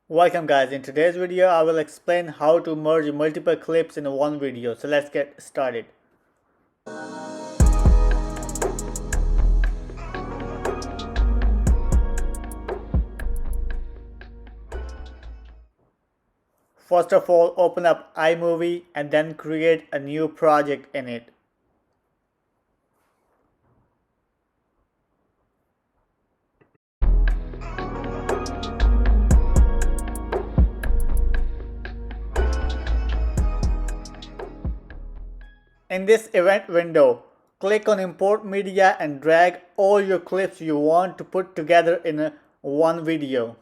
Welcome guys, in today's video I will explain how to merge multiple clips in one video. So let's get started. First of all, open up iMovie and then create a new project in it. In this event window, click on Import Media and drag all your clips you want to put together in one video.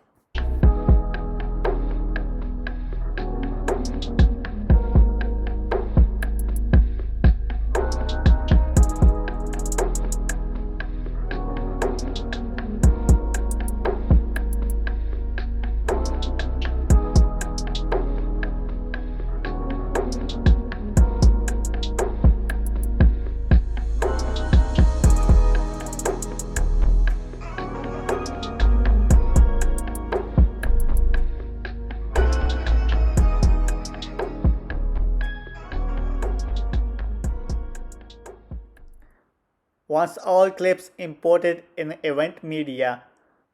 Once all clips imported in event media,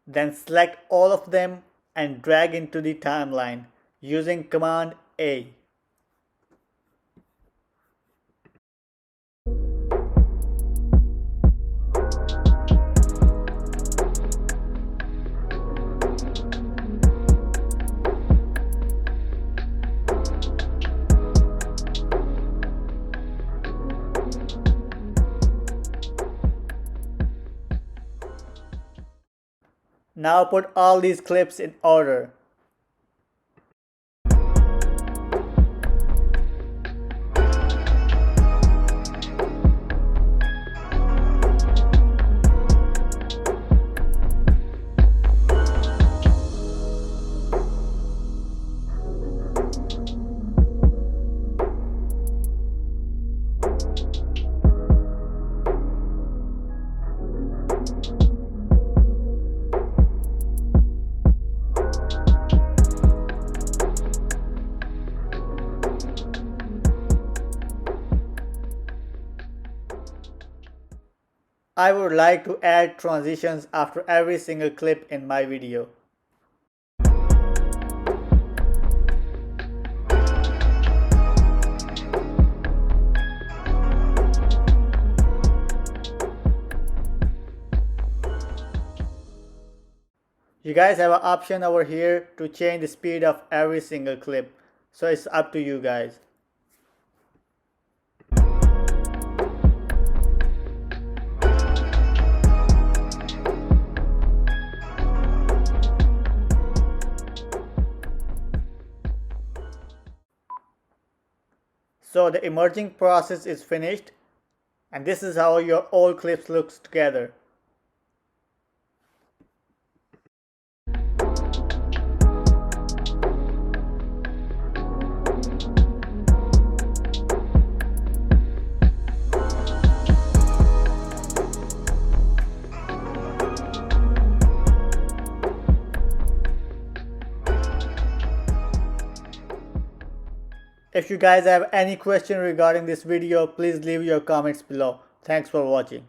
then select all of them and drag into the timeline using Command A. Now put all these clips in order. I would like to add transitions after every single clip in my video. You guys have an option over here to change the speed of every single clip, so it's up to you guys. So the emerging process is finished, and this is how your old clips looks together. If you guys have any question regarding this video, please leave your comments below. Thanks for watching.